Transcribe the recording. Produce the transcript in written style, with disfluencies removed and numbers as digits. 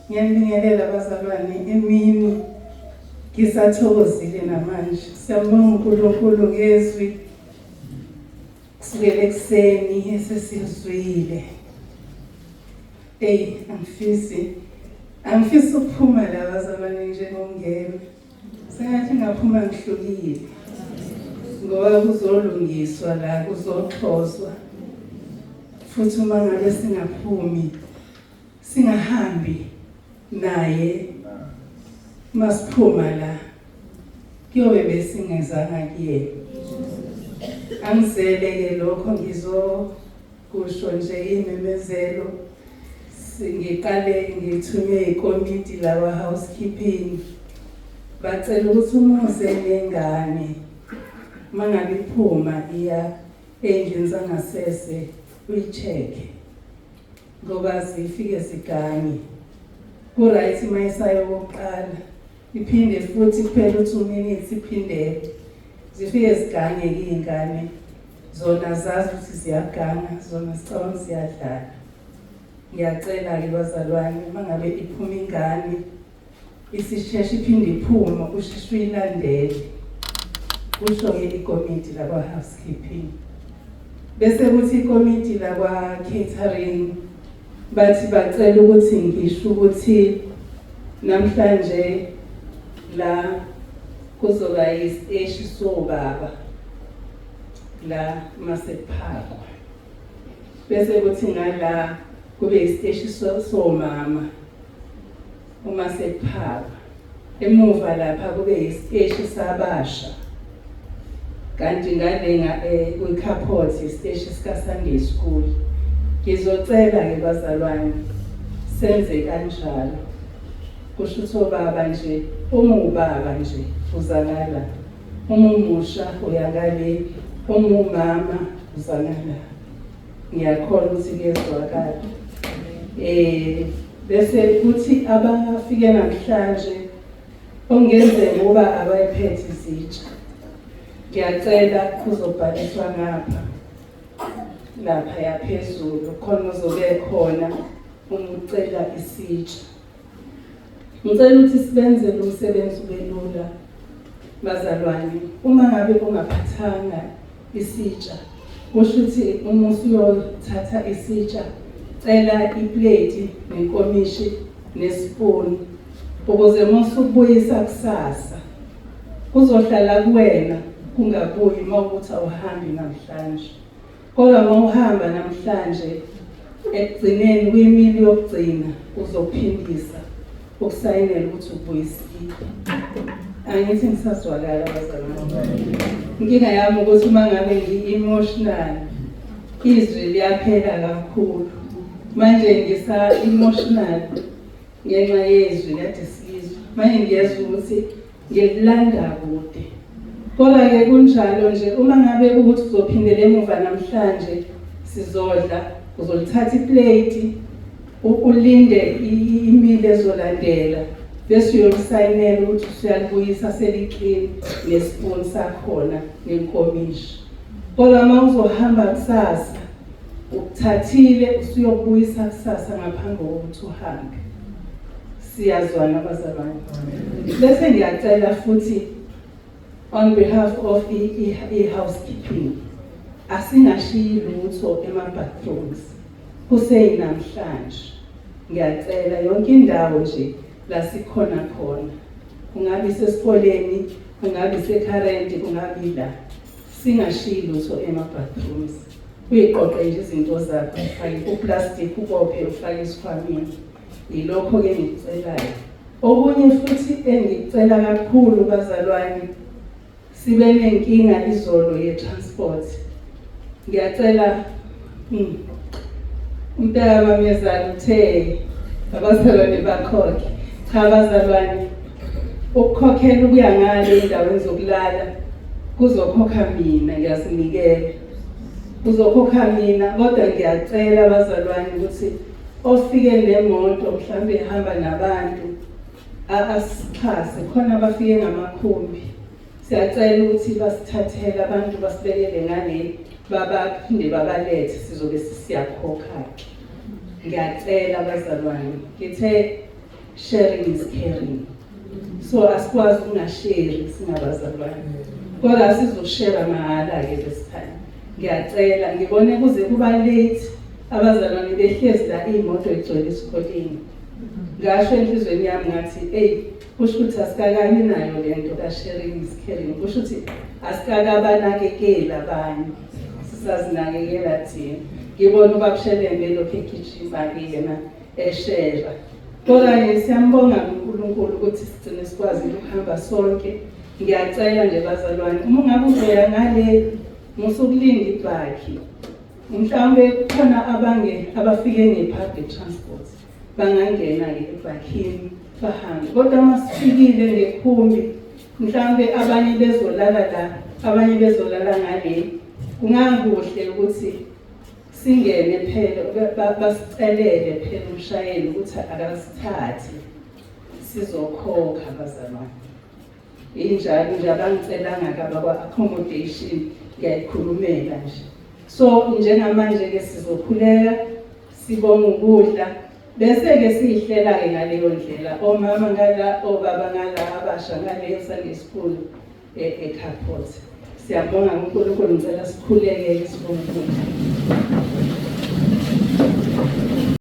Ngiyabingelela abazalwane emini ngisathokozile namanje. Siyabonga uNkulunkulu ngezwi kusukela ekuseni esesizwile. Angifisi ukuphuma la abazalwane njengomngeme. Sengathi ngaphuma ngihlukile. Ngoba kuzolungiswa la kuzoxhozwa. Futhi uma ngabe singaphumi singahambi naye masiphuma la kuyobe besingezanga kuyena. Angizeleke lokho ngizokusho nje imemezelo. Ngiqale ngithunywe ikomiti lawa housekeeping. Bacela ukuthi umuze nengane mangabe iphuma iya endlini zangasese uyicheke ngoba zifike ziganye. Kuright mayisayo oqala iphinde futhi kuphela 2 minutes iphinde zifike ziganye izingane zona zazi ukuthi ziyaganga zona zicabanga ziyadlala. Ngiyacela ke bazalwane mangabe iphuma ingane isisheshe iphinde iphume usheshe uyilandele kusho ke ikomiti lakwa housekeeping. Bese kuthi ikomiti lakwa catering bathi bacela ukuthi ngisho ukuthi namhlanje la kuzoba isiteshi sobaba la masephakwa. Bese kuthi ngala kube isiteshi somama uma sephakwa. Emuva lapha kube isiteshi sabasha. Kanti ngalenga kwikhaphothi isiteshi sika Sunday school. Ngizocela ke bazalwane senze kanjalo. Kusho ukuthi obaba nje umubaba nje uzalala. Umumusha uyakale umumama uzalala. Ngiyakholwa ukuthi kuyezwakala. Bese kuthi abafike namhlanje ongenzeka uba abayiphethe izitsha. Ngiyacela kuzobhaliswa ngapha lapha yaphezulu khona uzobe khona umucela isitsha. Ngicela ukuthi sibenzele umsebenzi ubelula bazalwane. Uma ngabe ungaphathanga isitsha kusho ukuthi uma usuyothatha isitsha cela iplate nenkomishi nespoon ukuze musubuyisa kusasa kuzohlala kuwena kungabuyi mawukuthi awuhambi namhlanje. Kodwa mawuhamba namhlanje ekugcineni kwemili yokugcina uzophindisa ukusayinela ukuthi ubuyisile. Angithi ngisazwakala bazalwane. Inkinga yami ukuthi uma ngabe ngi-emotional izwi liyaphela kakhulu. Manje ngisa-emotional ngenxa yezwi kade silizwe. Manje ngiyezwa ukuthi ngilanda kude. Kodwa-ke kunjalo nje uma ngabe ukuthi uzophindela emuva namhlanje sizodla uzolithatha iplate ulinde imili ezolandela bese uyolisayinela ukuthi usiyalibuyisa seliqini nespoon sakhona nenkomishi. Kodwa uma uzohamba kusasa ukuthathile usuyobuyisa kusasa ngaphambi kokuthi uhambe. Siyazwana abazalwane. Bese ngiyacela futhi on behalf of housekeeping asingashiyi lutho ema-bathrooms kuseyinamhlanje. Ngiyacela yonke indawo nje la sikhona khona kungabe sesikoleni kungabe seCurrent kungabe la singashiyi lutho ema-bathrooms. Uyiqoqe nje izinto zakho ufake uplastic ubophe ufake isikhwameni. Yilokho ke ngicelayo. Okunye futhi engicela kakhulu bazalwane sibe nenkinga izolo ye-transport. Ngiyacela umntaka bamezala uthe abazalwane bakhokhe. Cha bazalwane ukukhokhela ukuya ngale endaweni zokulala kuzokhokha mina ngiyazinikela. Kuzokhokha mina kodwa ngiyacela abazalwane ukuthi ofike nemoto mhlambe ehamba nabantu asixhase khona abafike ngamakhumbi. Siyacela ukuthi basithathele abantu basibekele ngale babaphinde babalethe sizobe sisiyakhokha. Ngiyacela abazalwane ngithe sharing is caring. So asikwazi ukungashare singabazalwane. Kodwa sizoshare mahhala-ke this time. Ngiyacela ngibone kuze kuba late abazalwane behlezi la iy'moto igcwele esikoleni. Ngasho enhlizweni yami ngathi kusho ukuthi asikakabi nayo lento ka-sharing is caring. Kusho ukuthi asikakabanakekeli abanye, sisazinakekela thina. Ngibona ubabShelembe lokhu egijima-ke yena eshera. Kodwa siyambonga uNkulunkulu ukuthi sigcine sikwazi ukuhamba sonke. Ngiyacela nje bazalwane, uma ungabe uzoya ngale musukulinda ibhakhi. Mhlawumbe khona abafike nge-public transport. Bangangena-ke ebhakhini bahambe. Kodwa masifikile ngekhumbi, mhlawumbe abanye bezolala la, abanye bezolala ngale. Kungakuhle ukuthi singene phela basicelele phela umshayeli ukuthi akasithathe sizokhokha bazalwane. Injalo nje abangicelanga kabakwa-accommodation ngiyayikhulumela nje. So njengamanje-ke sizokhuleka sibonga ukudla bese-ke siyihlela-ke ngaleyo ndlela. Omama ngala, obaba ngala, abasha ngaleyo Sunday school eCarport. Siyabonga uNkulunkulu, ngicela sikhuleke sibonga ukudla.